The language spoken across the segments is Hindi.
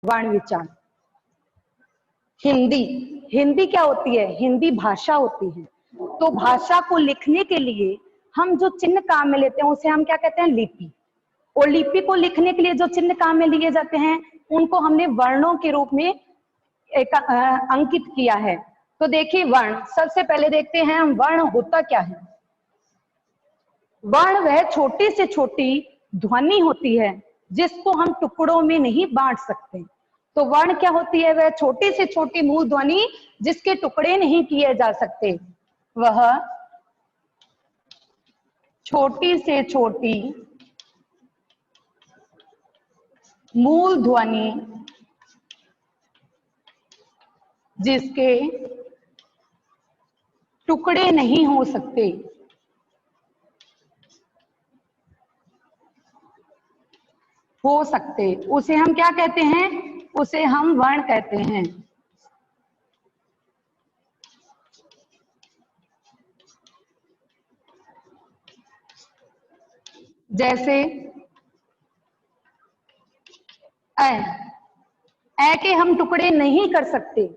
वर्ण विचार। हिंदी, हिंदी क्या होती है? हिंदी भाषा होती है। तो भाषा को लिखने के लिए हम जो चिन्ह काम में लेते हैं उसे हम क्या कहते हैं? लिपि। और लिपि को लिखने के लिए जो चिन्ह काम में लिए जाते हैं उनको हमने वर्णों के रूप में अंकित किया है। तो देखिए वर्ण, सबसे पहले देखते हैं हम वर्ण होता क्या है। वर्ण वह छोटी से छोटी ध्वनि होती है जिसको हम टुकड़ों में नहीं बांट सकते। तो वर्ण क्या होती है? वह छोटी से छोटी मूल ध्वनि जिसके टुकड़े नहीं किए जा सकते। वह छोटी से छोटी मूल ध्वनि जिसके टुकड़े नहीं हो सकते। उसे हम क्या कहते हैं? उसे हम वर्ण कहते हैं। जैसे ए के हम टुकड़े नहीं कर सकते।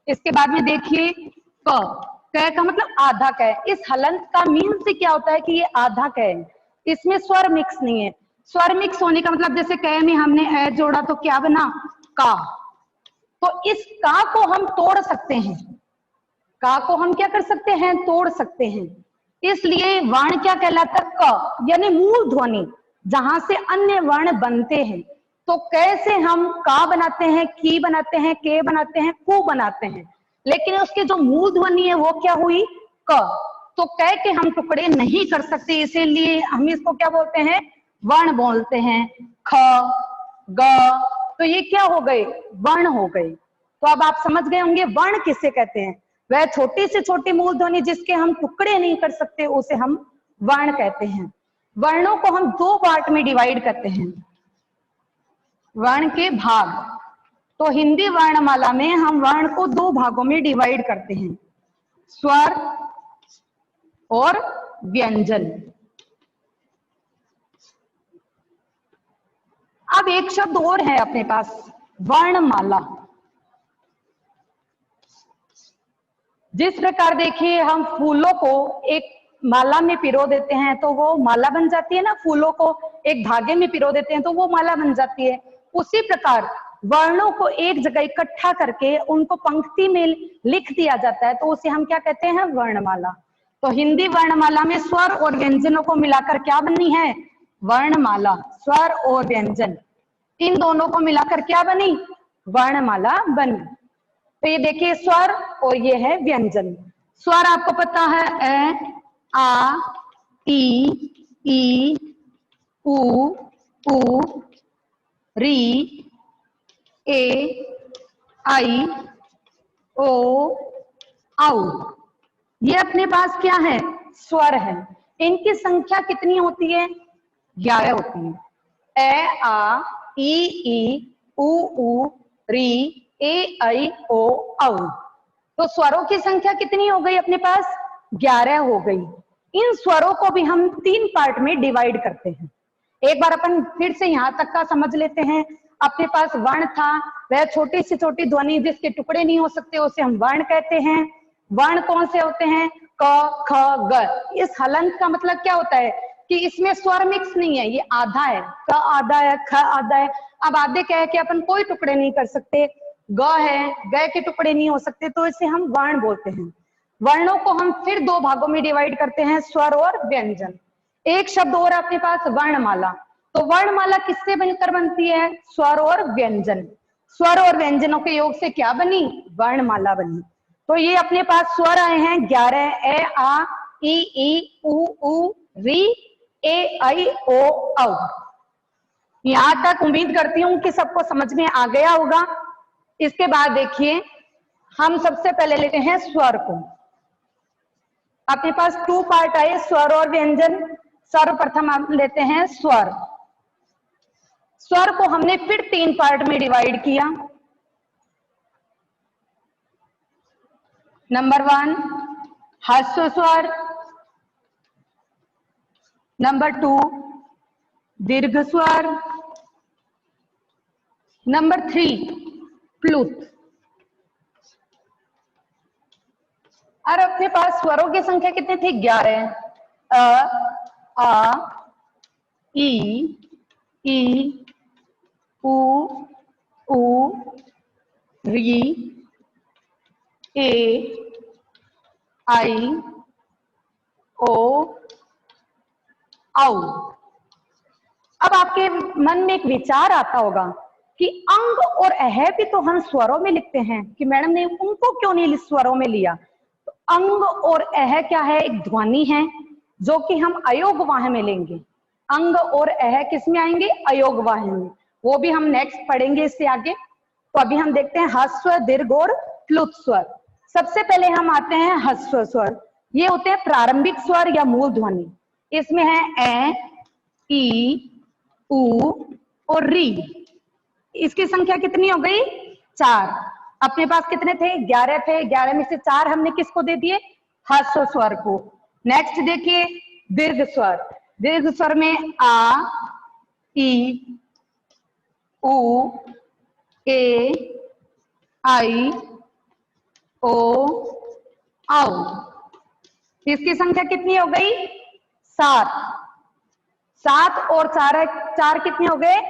इसके बाद में देखिए क का मतलब आधा क। इस हलंत का मीन से क्या होता है कि ये आधा क है, इसमें स्वर मिक्स नहीं है। स्वर मिक्स होने का मतलब जैसे क में हमने ए जोड़ा तो क्या बना? का। तो इस का को हम तोड़ सकते हैं। का को हम क्या कर सकते हैं? तोड़ सकते हैं। इसलिए वर्ण क्या कहलाता है? क, यानी मूल ध्वनि जहां से अन्य वर्ण बनते हैं। तो कैसे हम का बनाते हैं, की बनाते हैं, के बनाते हैं, कु बनाते हैं, लेकिन उसकी जो मूल ध्वनि है वो क्या हुई? क। तो क के हम टुकड़े नहीं कर सकते, इसीलिए हम इसको क्या बोलते हैं? वर्ण बोलते हैं। ख, ग, तो ये क्या हो गए? वर्ण हो गए। तो अब आप समझ गए होंगे वर्ण किसे कहते हैं। वह छोटी से छोटी मूल ध्वनि जिसके हम टुकड़े नहीं कर सकते उसे हम वर्ण कहते हैं। वर्णों को हम दो पार्ट में डिवाइड करते हैं। वर्ण के भाग, तो हिंदी वर्णमाला में हम वर्ण को दो भागों में डिवाइड करते हैं, स्वर और व्यंजन। अब एक शब्द और है अपने पास, वर्णमाला। जिस प्रकार देखिए हम फूलों को एक माला में पिरो देते हैं तो वो माला बन जाती है ना, फूलों को एक धागे में पिरो देते हैं तो वो माला बन जाती है। उसी प्रकार वर्णों को एक जगह इकट्ठा करके उनको पंक्ति में लिख दिया जाता है तो उसे हम क्या कहते हैं? वर्णमाला। तो हिंदी वर्णमाला में स्वर और व्यंजनों को मिलाकर क्या बनी है? वर्णमाला। स्वर और व्यंजन इन दोनों को मिलाकर क्या बनी? वर्णमाला बनी। तो ये देखिए स्वर और ये है व्यंजन। स्वर आपको पता है ए, आ, ई, उ, री, ए, आई, ओ, औ। ये अपने पास क्या है? स्वर है। इनकी संख्या कितनी होती है? 11 होती है। ए, आ, ई, उ, री, ए, आई, ओ, औ। तो स्वरों की संख्या कितनी हो गई अपने पास? 11 हो गई। इन स्वरों को भी हम 3 पार्ट में डिवाइड करते हैं। एक बार अपन फिर से यहां तक का समझ लेते हैं। अपने पास वर्ण था, वह छोटी से छोटी ध्वनि जिसके टुकड़े नहीं हो सकते उसे हम वर्ण कहते हैं। वर्ण कौन से होते हैं? क, ख, ग। इस हलंत का मतलब क्या होता है कि इसमें स्वर मिक्स नहीं है, ये आधा है। क आधा है, ख आधा है। अब आधे क्या है कि अपन कोई टुकड़े नहीं कर सकते। ग है, ग के टुकड़े नहीं हो सकते तो इसे हम वर्ण बोलते हैं। वर्णों को हम फिर 2 भागों में डिवाइड करते हैं, स्वर और व्यंजन। एक शब्द और अपने पास वर्णमाला। तो वर्णमाला किससे बनकर बनती है? स्वर और व्यंजन। स्वर और व्यंजनों के योग से क्या बनी? वर्णमाला बनी। तो ये अपने पास स्वर आए हैं 11, ए, आ, ई, उ, री, ए, आई, ओ, औ। यहां तक उम्मीद करती हूं कि सबको समझ में आ गया होगा। इसके बाद देखिए हम सबसे पहले लेते हैं स्वर को। अपने पास 2 पार्ट आए, स्वर और व्यंजन। सर्वप्रथम हम लेते हैं स्वर। स्वर को हमने फिर 3 पार्ट में डिवाइड किया। नंबर 1 ह्रस्व स्वर, नंबर 2 दीर्घ स्वर, नंबर 3 प्लुत। और अपने पास स्वरों की संख्या कितनी थी? 11। अ, आ, ई, उ, री, ए, आई, ओ, औ। अब आपके मन में एक विचार आता होगा कि अंग और अह भी तो हम स्वरों में लिखते हैं, कि मैडम ने उनको क्यों नहीं स्वरों में लिया? तो अंग और अह क्या है? एक ध्वनि है जो कि हम अयोगवाह में लेंगे। अंग और अह किस में आएंगे? अयोगवाह में। वो भी हम नेक्स्ट पढ़ेंगे इससे आगे। तो अभी हम देखते हैं ह्रस्व, दीर्घ और प्लुत स्वर। सबसे पहले हम आते हैं ह्रस्व स्वर। ये होते हैं प्रारंभिक स्वर या मूल ध्वनि। इसमें है ए, ई, उ और री। इसकी संख्या कितनी हो गई? 4। अपने पास कितने थे? 11 थे। 11 में से 4 हमने किसको दे दिए? ह्रस्व स्वर को। नेक्स्ट देखिए दीर्घ स्वर। दीर्घ स्वर में आ, ई, उ, ए, आई, ओ, औ। इसकी संख्या कितनी हो गई? 7। 7 और 4 4 कितने हो गए?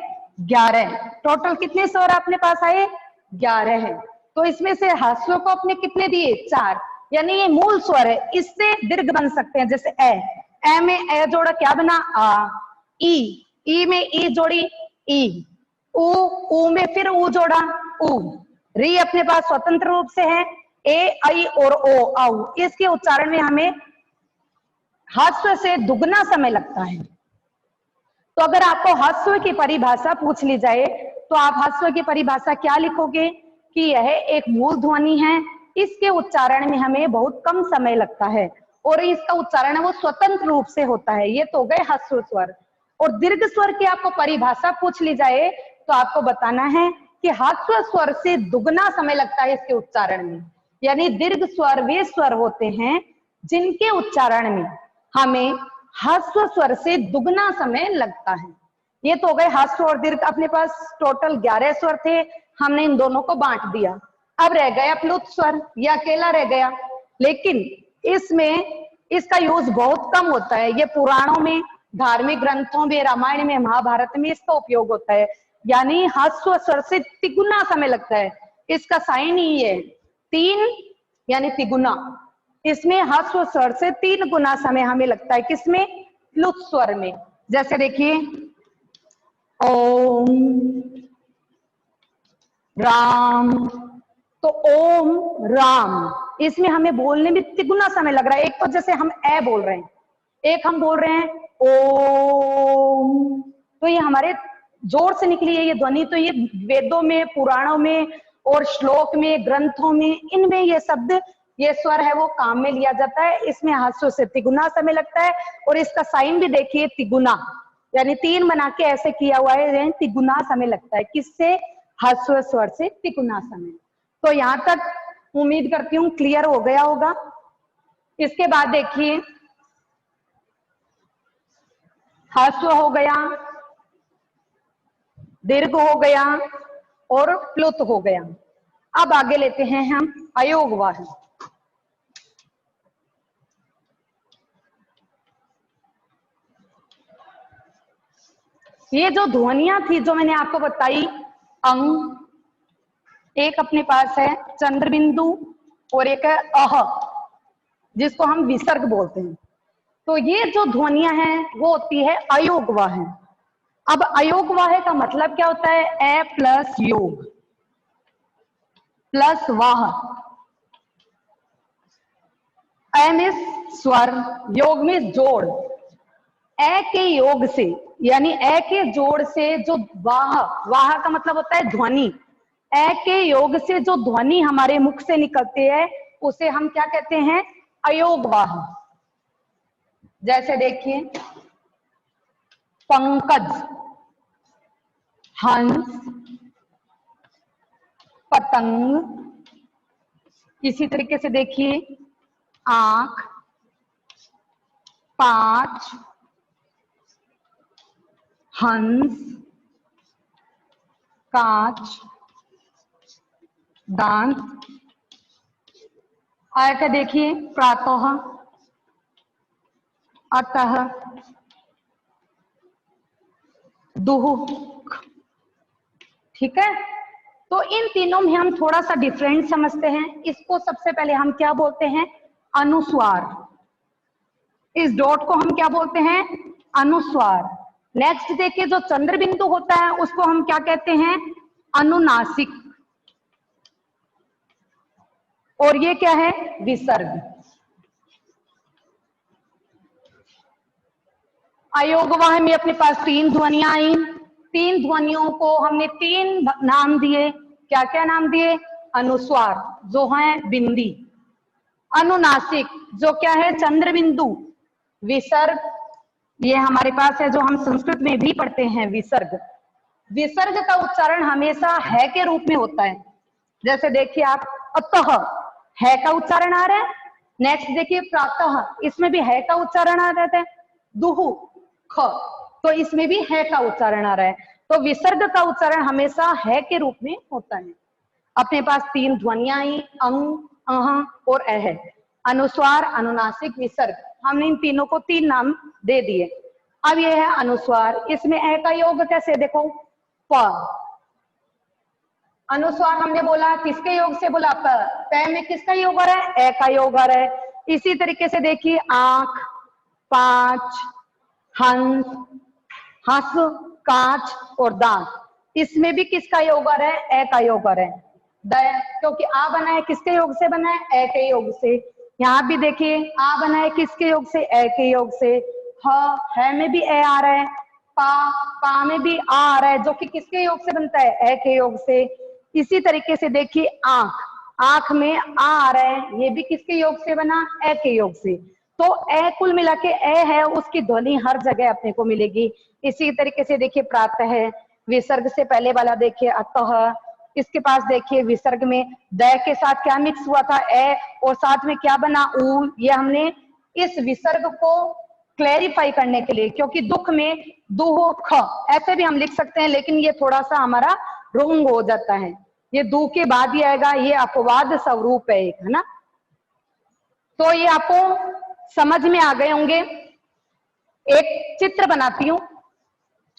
11। टोटल कितने स्वर अपने पास आए? 11 है। तो इसमें से ह्रस्व को अपने कितने दिए? 4। यानी ये मूल स्वर है, इससे दीर्घ बन सकते हैं। जैसे ए में ए जोड़ा क्या बना? आ। ई में ई जोड़ी ई। उ में फिर उ जोड़ा उ। री अपने पास स्वतंत्र रूप से है, ए, आई और ओ, औ। इसके उच्चारण में हमें ह्रस्व से दुगना समय लगता है। तो अगर आपको ह्रस्व की परिभाषा पूछ ली जाए तो आप ह्रस्व की परिभाषा क्या लिखोगे? कि यह एक मूल ध्वनि है, इसके उच्चारण में हमें बहुत कम समय लगता है और इसका उच्चारण है वो स्वतंत्र रूप से होता है। ये तो गए ह्रस्व स्वर। और दीर्घ स्वर की आपको परिभाषा पूछ ली जाए तो आपको बताना है कि ह्रस्व स्वर से दुगना समय लगता है इसके उच्चारण में। यानी दीर्घ स्वर वे स्वर होते हैं जिनके उच्चारण में हमें ह्रस्व स्वर से दुगना समय लगता है। ये तो हो गए ह्रस्व और दीर्घ। अपने पास टोटल 11 स्वर थे, हमने इन दोनों को बांट दिया। अब रह गया प्लुत स्वर, यह अकेला रह गया। लेकिन इसमें इसका यूज बहुत कम होता है। ये पुराणों में, धार्मिक ग्रंथों में, रामायण में, महाभारत में इसका उपयोग होता है। यानी ह्रस्व स्वर से तिगुना समय लगता है। इसका साइन ही है 3 यानी तिगुना। इसमें ह्रस्व स्वर से 3 गुना समय हमें लगता है। किसमें? प्लुत स्वर में। जैसे देखिए ओम, राम। तो ओम राम इसमें हमें बोलने में तिगुना समय लग रहा है। एक तो जैसे हम ए बोल रहे हैं, एक हम बोल रहे हैं ओम, तो ये हमारे जोर से निकली है ये ध्वनि। तो ये वेदों में, पुराणों में और श्लोक में, ग्रंथों में, इनमें ये शब्द, ये स्वर है वो काम में लिया जाता है। इसमें ह्रस्व से तिगुना समय लगता है और इसका साइन भी देखिए तिगुना, यानी 3 बना के ऐसे किया हुआ है, तिगुना समय लगता है। किससे? ह्रस्व स्वर से तिगुना समय। तो यहां तक उम्मीद करती हूँ क्लियर हो गया होगा। इसके बाद देखिए ह्रस्व हो गया, दीर्घ हो गया और प्लुत हो गया। अब आगे लेते हैं हम अयोगवाह। ये जो ध्वनियां थी जो मैंने आपको बताई, अंग, एक अपने पास है चंद्रबिंदु और एक है अह, जिसको हम विसर्ग बोलते हैं। तो ये जो ध्वनियां हैं वो होती है अयोगवाह। अब अयोगवाह का मतलब क्या होता है? ए प्लस योग प्लस वाह। ए में स्वर, योग में जोड़। ए के योग से यानी ए के जोड़ से जो वाह, वाह का मतलब होता है ध्वनि। ए के योग से जो ध्वनि हमारे मुख से निकलती है उसे हम क्या कहते हैं? अयोगवाह। जैसे देखिए पंकज, हंस, पतंग। इसी तरीके से देखिए आंख, 5, हंस, कांच, दांत। आया क्या देखिए, प्रातः, अतः, दुह। ठीक है, तो इन तीनों में हम थोड़ा सा डिफरेंट समझते हैं। इसको सबसे पहले हम क्या बोलते हैं, अनुस्वार। इस डॉट को हम क्या बोलते हैं, अनुस्वार। नेक्स्ट देखिए, जो चंद्र बिंदु होता है उसको हम क्या कहते हैं, अनुनासिक। और ये क्या है, विसर्ग। अयोगवाह में अपने पास तीन ध्वनियां आई। तीन ध्वनियों को हमने तीन नाम दिए। क्या क्या नाम दिए, अनुस्वार जो है बिंदी, अनुनासिक जो क्या है चंद्र बिंदु, विसर्ग ये हमारे पास है जो हम संस्कृत में भी पढ़ते हैं, विसर्ग। विसर्ग का उच्चारण हमेशा है के रूप में होता है। जैसे देखिए आप, अतः है का उच्चारण आ रहा है। नेक्स्ट देखिए प्रातः, इसमें भी है का उच्चारण आ रहा है। दुहु ख, तो इसमें भी है का उच्चारण आ रहा है। तो विसर्ग का उच्चारण हमेशा है के रूप में होता है। अपने पास तीन ध्वनियां आई, अंग, अह और अह। अनुस्वार, अनुनासिक, विसर्ग। हमने इन तीनों को तीन नाम दे दिए। अब ये है अनुस्वार, इसमें अ का योग कैसे, देखो प। अनुस्वार हमने बोला किसके योग से बोला, प में किसका योग आ रहा है, ए का योग आ रहा है। इसी तरीके से देखिए आंख, पांच, हंस, हंस, कांच और दांत, इसमें भी किसका योग आ रहा है, ए का योग आ रहा है। क्योंकि आ बना है किसके योग से बना है, ए के योग से। यहाँ भी देखिए आ बना है किसके योग से, ए के योग से। है में भी ए आ रहा है, पा में भी आ रहा है जो कि किसके योग से बनता है, ए के योग से। इसी तरीके से देखिए आंख, आंख में आ रहा है, ये भी किसके योग से बना, ए के योग से। तो ए कुल मिला के ए है, उसकी ध्वनि हर जगह अपने को मिलेगी। इसी तरीके से देखिए प्रातः है, विसर्ग से पहले वाला देखिए अतः। इसके पास देखिए विसर्ग में द के साथ क्या मिक्स हुआ था, ए, और साथ में क्या बना, ऊ। ये हमने इस विसर्ग को क्लैरिफाई करने के लिए, क्योंकि दुख में दुह ख ऐसे भी हम लिख सकते हैं, लेकिन ये थोड़ा सा हमारा रोंग हो जाता है। ये दू के बाद ही आएगा, ये अपवाद स्वरूप है एक, है ना। तो ये आपको समझ में आ गए होंगे। एक चित्र बनाती हूं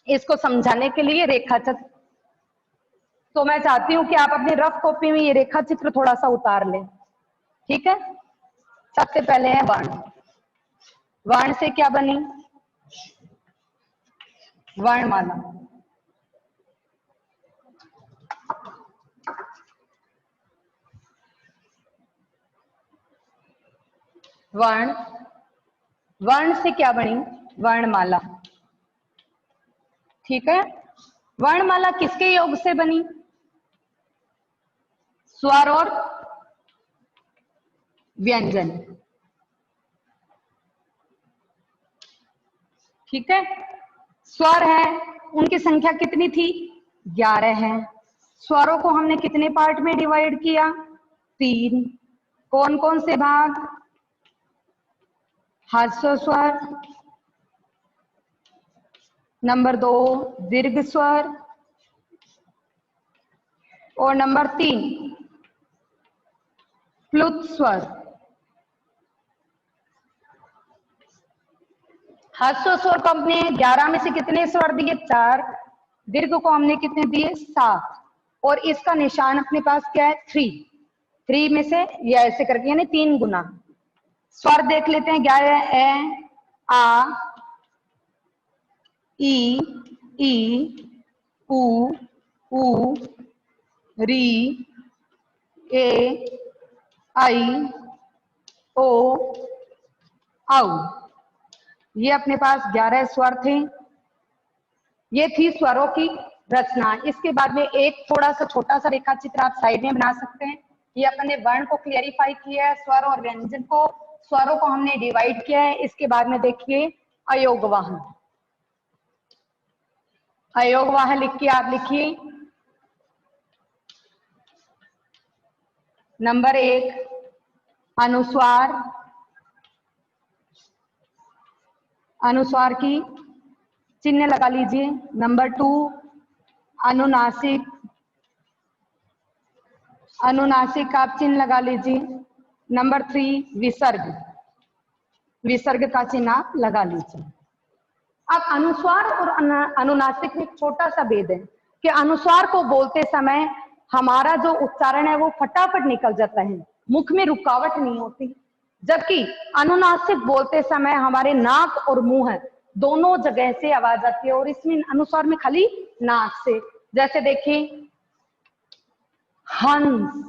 इसको समझाने के लिए, रेखा चित्र। तो मैं चाहती हूं कि आप अपनी रफ कॉपी में ये रेखा चित्र थोड़ा सा उतार लें, ठीक है। सबसे पहले है वर्ण। वर्ण से क्या बनी, वर्णमाला। वर्ण, वर्ण से क्या बनी, वर्णमाला। ठीक है, वर्णमाला किसके योग से बनी, स्वर और व्यंजन। ठीक है, स्वर है, उनकी संख्या कितनी थी, 11 है। स्वरों को हमने कितने पार्ट में डिवाइड किया, 3। कौन कौन से भाग, ह्रस्व स्वर, नंबर 2 दीर्घ स्वर, और नंबर 3 प्लुत स्वर। ह्रस्व स्वर को हमने 11 में से कितने स्वर दिए, 4। दीर्घ को हमने कितने दिए, 7। और इसका निशान अपने पास क्या है, 3 में से ये ऐसे करके यानी 3 गुना। स्वर देख लेते हैं, 11 ए, आ, ई, उ, री, ए, आई, ओ, औ। ये अपने पास 11 स्वर थे। ये थी स्वरों की रचना। इसके बाद में एक थोड़ा सा छोटा सा रेखा चित्र आप साइड में बना सकते हैं। ये अपने वर्ण को क्लियरिफाई किया है, स्वर और व्यंजन को, स्वरों को हमने डिवाइड किया है। इसके बाद में देखिए अयोगवाह। अयोगवाह लिख के आप लिखिए, नंबर 1 अनुस्वार, अनुस्वार की चिन्ह लगा लीजिए। नंबर 2 अनुनासिक, अनुनासिक आप चिन्ह लगा लीजिए। नंबर 3 विसर्ग, विसर्ग का चिन्ह आप लगा लीजिए। अब अनुस्वार और अनुनासिक में एक छोटा सा भेद है कि अनुस्वार को बोलते समय हमारा जो उच्चारण है वो फटाफट निकल जाता है, मुख में रुकावट नहीं होती, जबकि अनुनासिक बोलते समय हमारे नाक और मुंह दोनों जगह से आवाज आती है, और इसमें अनुस्वार में खाली नाक से। जैसे देखिए हंस,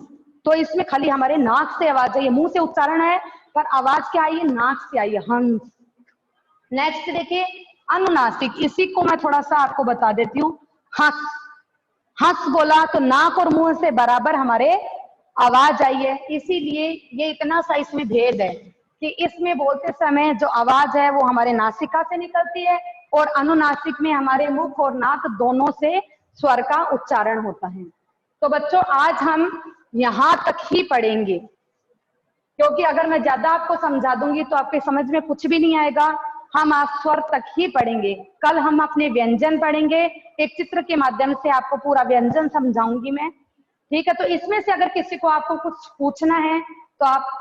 तो इसमें खाली हमारे नाक से आवाज आई है, मुंह से उच्चारण है पर आवाज क्या आई है, नाक से आई है, हंस। नेक्स्ट देखिए अनुनासिक, इसी को मैं थोड़ा सा आपको बता देती हूँ। हंस, हंस बोला तो नाक और मुंह से बराबर हमारे आवाज आई है, इसीलिए ये इतना सा इसमें भेद है कि इसमें बोलते समय जो आवाज है वो हमारे नासिका से निकलती है, और अनुनासिक में हमारे मुख और नाक दोनों से स्वर का उच्चारण होता है। तो बच्चों आज हम यहां तक ही पढ़ेंगे, क्योंकि अगर मैं ज्यादा आपको समझा दूंगी तो आपके समझ में कुछ भी नहीं आएगा। हम आज स्वर तक ही पढ़ेंगे। कल हम अपने व्यंजन पढ़ेंगे, एक चित्र के माध्यम से आपको पूरा व्यंजन समझाऊंगी मैं, ठीक है। तो इसमें से अगर किसी को आपको कुछ पूछना है तो आप